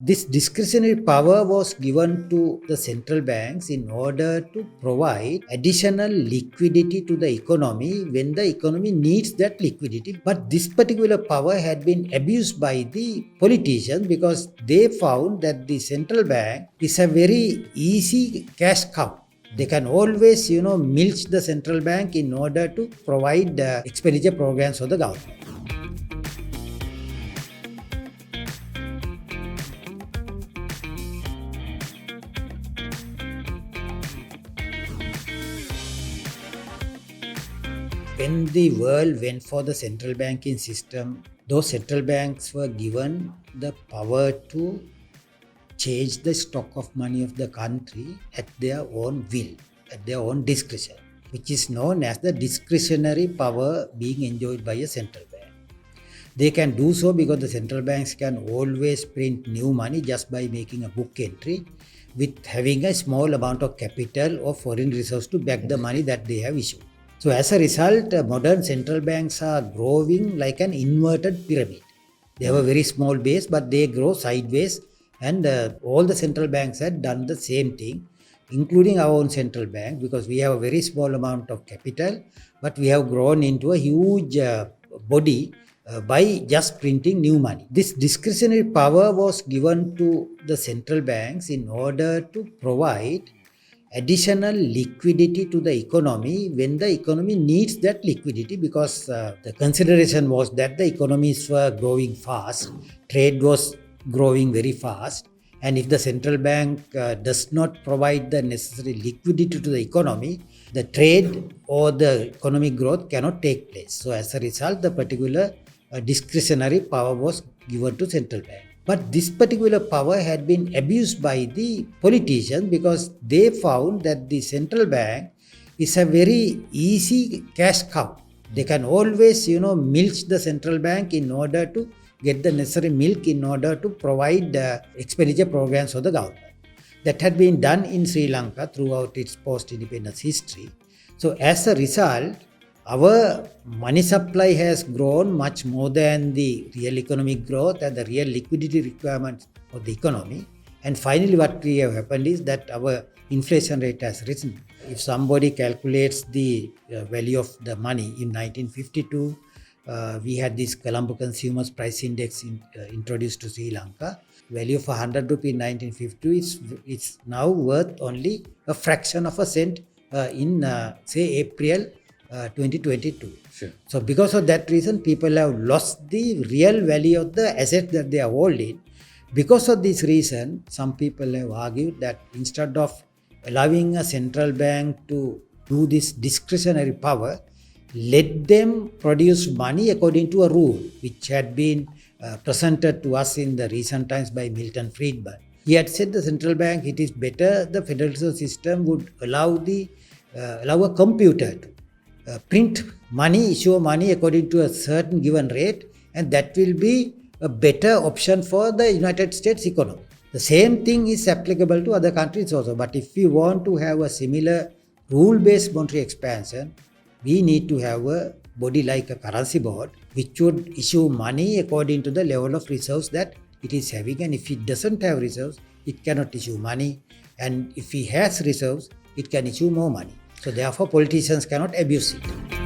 This discretionary power was given to the central banks in order to provide additional liquidity to the economy when the economy needs that liquidity. But this particular power had been abused by the politicians because they found that the central bank is a very easy cash cow. They can always, milk the central bank in order to provide expenditure programs for the government. When the world went for the central banking system, those central banks were given the power to change the stock of money of the country at their own will, at their own discretion, which is known as the discretionary power being enjoyed by a central bank. They can do so because the central banks can always print new money just by making a book entry with having a small amount of capital or foreign reserves to back the money that they have issued. So as a result, modern central banks are growing like an inverted pyramid. They have a very small base, but they grow sideways, and all the central banks had done the same thing, including our own central bank, because we have a very small amount of capital, but we have grown into a huge body by just printing new money. This discretionary power was given to the central banks in order to provide additional liquidity to the economy when the economy needs that liquidity, because the consideration was that the economies were growing fast, trade was growing very fast, and if the central bank does not provide the necessary liquidity to the economy, the trade or the economic growth cannot take place. So as a result, the particular discretionary power was given to central bank. But this particular power had been abused by the politicians because they found that the central bank is a very easy cash cow. They can always, milk the central bank in order to get the necessary milk in order to provide expenditure programs for the government. That had been done in Sri Lanka throughout its post-independence history. So as a result, our money supply has grown much more than the real economic growth and the real liquidity requirements of the economy. And finally, what we have happened is that our inflation rate has risen. If somebody calculates the value of the money in 1952, we had this Colombo Consumers Price Index introduced to Sri Lanka. Value of 100 rupee in 1950 is now worth only a fraction of a cent in, say, April 2022. Sure. So because of that reason, people have lost the real value of the asset that they are holding. Because of this reason, some people have argued that instead of allowing a central bank to do this discretionary power, let them produce money according to a rule which had been presented to us in the recent times by Milton Friedman. He had said the central bank, it is better the Federal Reserve System would allow a computer to print money, issue money according to a certain given rate, and that will be a better option for the United States economy. The same thing is applicable to other countries also, but if we want to have a similar rule-based monetary expansion, we need to have a body like a currency board which would issue money according to the level of reserves that it is having, and if it doesn't have reserves, it cannot issue money, and if it has reserves, it can issue more money. So therefore, politicians cannot abuse it.